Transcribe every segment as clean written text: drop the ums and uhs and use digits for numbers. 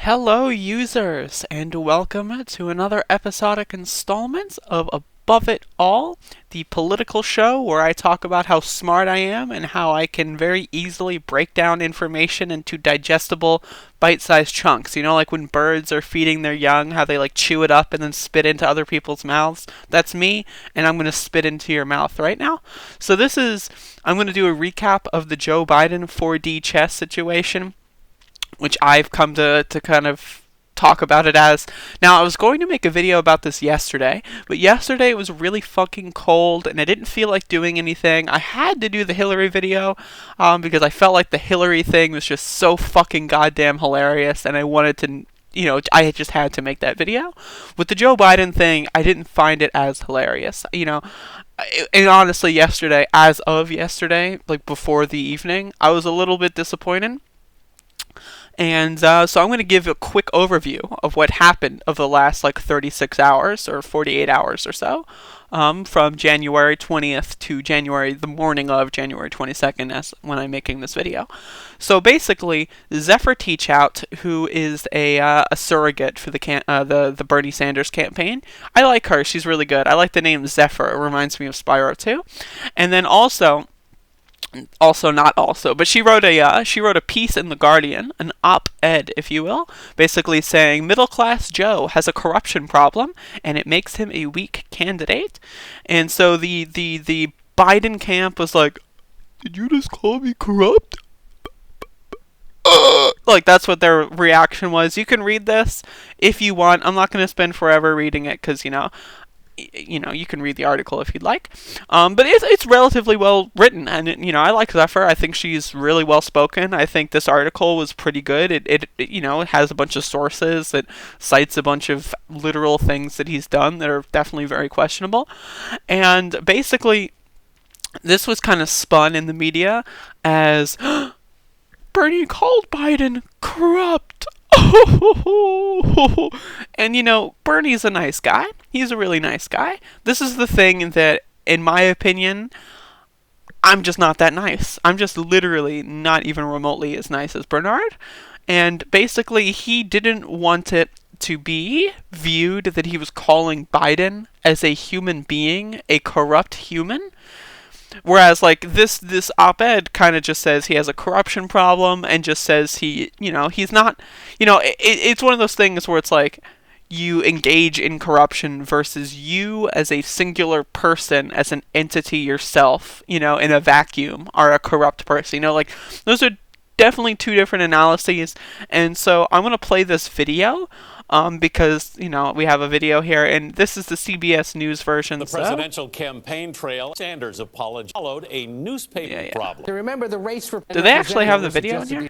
Hello, users, and welcome to another episodic installment of Above It All, the political show where I talk about how smart I am and how I can very easily break down information into digestible, bite-sized chunks. You know, like when birds are feeding their young, how they like chew it up and then spit into other people's mouths. That's me, and I'm going to spit into your mouth right now. So I'm going to do a recap of the Joe Biden 4D chess situation, which I've come to kind of talk about it as. Now, I was going to make a video about this yesterday, but yesterday it was really fucking cold and I didn't feel like doing anything. I had to do the Hillary video because I felt like the Hillary thing was just so fucking goddamn hilarious and I wanted to, I just had to make that video. With the Joe Biden thing, I didn't find it as hilarious. And honestly, as of yesterday, like before the evening, I was a little bit disappointed. And so I'm going to give a quick overview of what happened of the last 36 hours or 48 hours or so, from January 20th to the morning of January 22nd, as when I'm making this video. So basically, Zephyr Teachout, who is a surrogate for the Bernie Sanders campaign, I like her. She's really good. I like the name Zephyr. It reminds me of Spyro 2. And then but she wrote a piece in The Guardian, an op-ed, if you will, basically saying middle-class Joe has a corruption problem and it makes him a weak candidate. And so the Biden camp was like, "Did you just call me corrupt?" Like, that's what their reaction was. You can read this if you want. I'm not going to spend forever reading it because, you can read the article if you'd like. But it's relatively well written, and I like Zephyr. I think she's really well spoken. I think this article was pretty good. It has a bunch of sources. It cites a bunch of literal things that he's done that are definitely very questionable. And basically, this was kind of spun in the media as Bernie called Biden corrupt. And Bernie's a nice guy. He's a really nice guy. This is the thing that, in my opinion, I'm just not that nice. I'm just literally not even remotely as nice as Bernard. And basically, he didn't want it to be viewed that he was calling Biden as a human being, a corrupt human. Whereas, this op-ed kind of just says he has a corruption problem and just says he's not, it's one of those things where it's like, you engage in corruption versus you as a singular person, as an entity yourself, in a vacuum, are a corrupt person. Those are definitely two different analyses. And so I'm going to play this video because, we have a video here, and this is the CBS News version. The presidential campaign trail. Sanders apology followed a newspaper problem. To remember the race for do they actually have the video in here?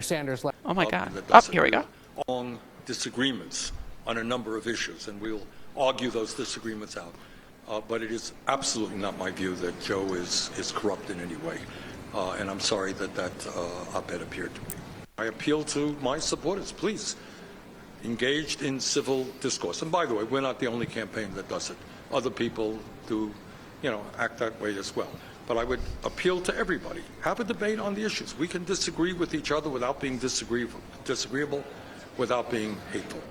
Oh my God. Here we go. Long disagreements on a number of issues, and we'll argue those disagreements out. But it is absolutely not my view that Joe is corrupt in any way. And I'm sorry that op-ed appeared to me. I appeal to my supporters, please, engaged in civil discourse. And by the way, we're not the only campaign that does it. Other people do, act that way as well. But I would appeal to everybody. Have a debate on the issues. We can disagree with each other without being disagreeable, without being hateful.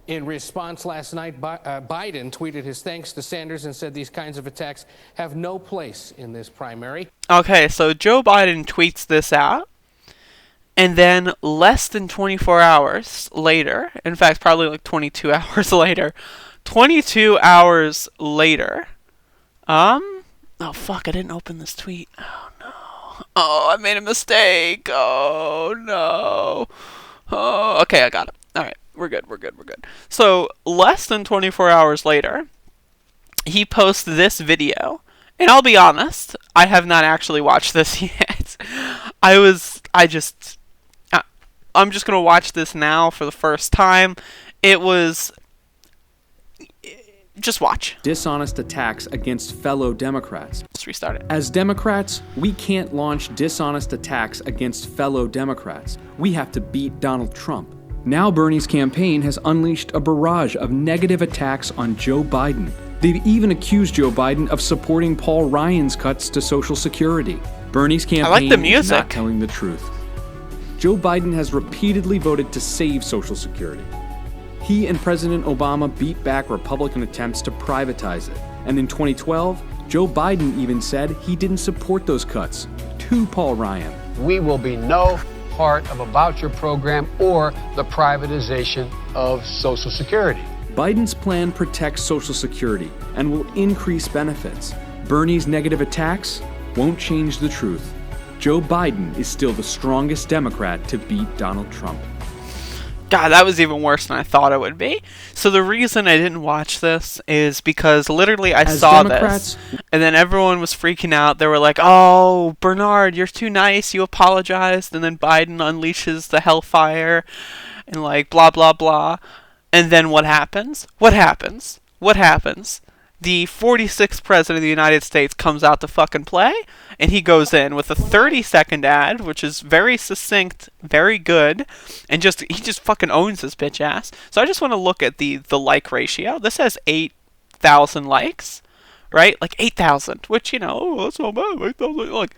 In response last night, Biden tweeted his thanks to Sanders and said these kinds of attacks have no place in this primary. Okay, so Joe Biden tweets this out, and then less than 24 hours later, in fact, probably 22 hours later, oh fuck, I didn't open this tweet. Oh no. Oh, I made a mistake. Oh no. Oh, okay, I got it. Alright. We're good. So, less than 24 hours later, he posts this video. And I'll be honest, I have not actually watched this yet. I'm just going to watch this now for the first time. Just watch. Dishonest attacks against fellow Democrats. Let's restart it. As Democrats, we can't launch dishonest attacks against fellow Democrats. We have to beat Donald Trump. Now Bernie's campaign has unleashed a barrage of negative attacks on Joe Biden. They've even accused Joe Biden of supporting Paul Ryan's cuts to Social Security. Bernie's campaign is not telling the truth. Joe Biden has repeatedly voted to save Social Security. He and President Obama beat back Republican attempts to privatize it. And in 2012, Joe Biden even said he didn't support those cuts to Paul Ryan. We will be no part of a voucher program or the privatization of Social Security. Biden's plan protects Social Security and will increase benefits. Bernie's negative attacks won't change the truth. Joe Biden is still the strongest Democrat to beat Donald Trump. God, that was even worse than I thought it would be. So the reason I didn't watch this is because literally I saw this, and then everyone was freaking out. They were like, "Oh, Bernard, you're too nice. You apologized." And then Biden unleashes the hellfire, and like blah blah blah. And then what happens? What happens? What happens? The 46th president of the United States comes out to fucking play, and he goes in with a 30-second ad, which is very succinct, very good, and he just fucking owns this bitch ass. So I just want to look at the like ratio. This has 8,000 likes, right? Like 8,000, which, that's not bad. 8,000, like,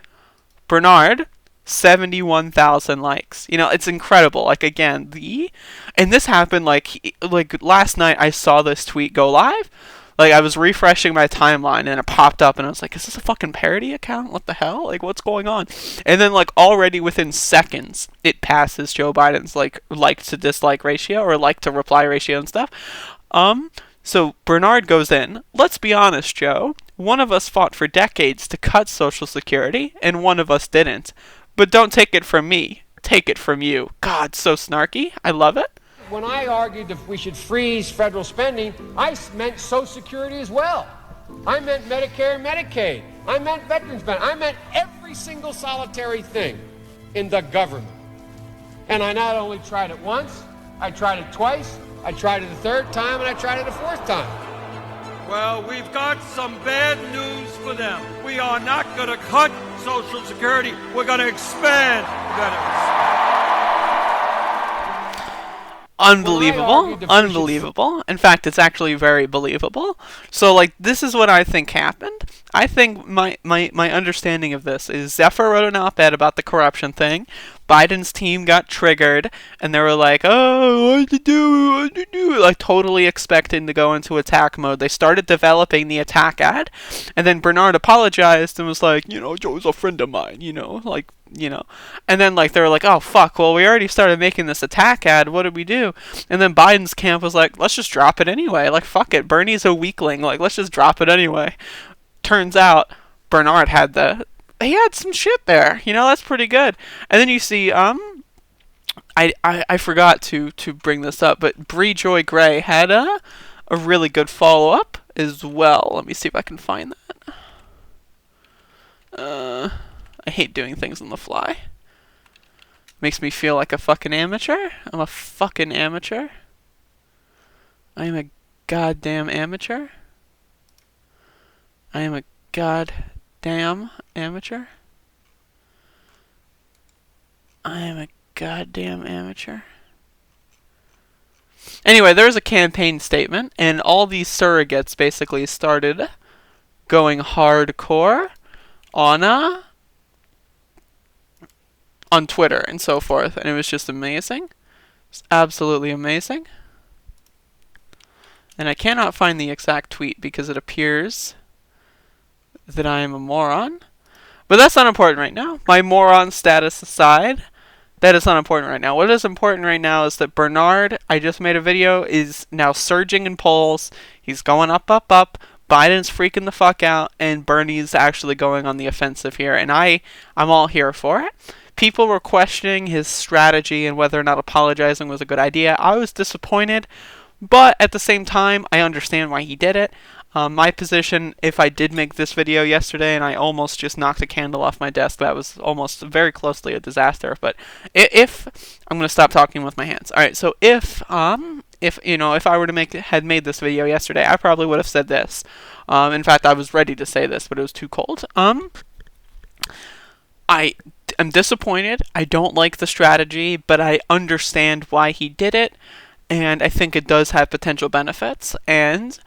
Bernard, 71,000 likes. It's incredible. Like, again, and this happened, like last night I saw this tweet go live. Like, I was refreshing my timeline, and it popped up, and I was like, is this a fucking parody account? What the hell? Like, what's going on? And then, like, already within seconds, it passes Joe Biden's, like to dislike ratio, or like to reply ratio and stuff. So Bernard goes in. Let's be honest, Joe. One of us fought for decades to cut Social Security, and one of us didn't. But don't take it from me. Take it from you. God, so snarky. I love it. When I argued that we should freeze federal spending, I meant Social Security as well. I meant Medicare and Medicaid. I meant veterans benefits. I meant every single solitary thing in the government. And I not only tried it once, I tried it twice, I tried it a third time, and I tried it a fourth time. Well, we've got some bad news for them. We are not going to cut Social Security. We're going to expand benefits. Unbelievable. In fact, it's actually very believable. So, like, this is what I think happened. I think my understanding of this is Zephyr wrote an op-ed about the corruption thing. Biden's team got triggered, and they were like, "Oh, what to do?" Like, totally expecting to go into attack mode. They started developing the attack ad, and then Bernard apologized and was like, "Joe's a friend of mine, And then, like, they were like, "Oh, fuck, well, we already started making this attack ad. What did we do?" And then Biden's camp was like, "Let's just drop it anyway. Like, fuck it. Bernie's a weakling. Like, let's just drop it anyway." Turns out, Bernard had some shit there. That's pretty good. And then you see, I forgot to bring this up, but Bree Joy Gray had a really good follow-up as well. Let me see if I can find that. I hate doing things on the fly. Makes me feel like a fucking amateur. I'm a fucking amateur. I am a goddamn amateur. I am a goddamn amateur. I am a goddamn amateur. Anyway, there's a campaign statement, and all these surrogates basically started going hardcore on Twitter and so forth, and it was just amazing. It's absolutely amazing. And I cannot find the exact tweet because it appears that I am a moron. But that's not important right now. My moron status aside, that is not important right now. What is important right now is that Bernard, I just made a video, is now surging in polls. He's going up, up, up. Biden's freaking the fuck out, and Bernie's actually going on the offensive here. And I'm all here for it. People were questioning his strategy and whether or not apologizing was a good idea. I was disappointed, but at the same time, I understand why he did it. My position, if I did make this video yesterday and I almost just knocked a candle off my desk, that was almost very closely a disaster. But if I'm going to stop talking with my hands. All right, so if I were to had made this video yesterday, I probably would have said this. In fact, I was ready to say this, but it was too cold. I am disappointed. I don't like the strategy, but I understand why he did it, and I think it does have potential benefits. And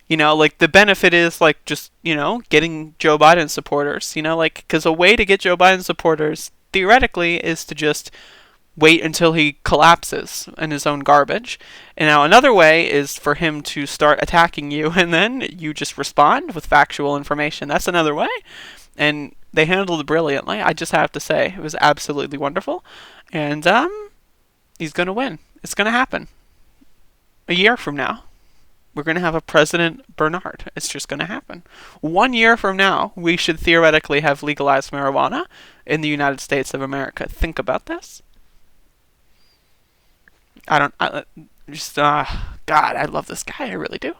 like, the benefit is, like, just, getting Joe Biden supporters, because a way to get Joe Biden supporters, theoretically, is to just wait until he collapses in his own garbage. And now another way is for him to start attacking you, and then you just respond with factual information. That's another way. And they handled it brilliantly. I just have to say, it was absolutely wonderful. And he's going to win. It's going to happen. A year from now, we're going to have a President Bernard. It's just going to happen. 1 year from now, we should theoretically have legalized marijuana in the United States of America. Think about this. God, I love this guy. I really do.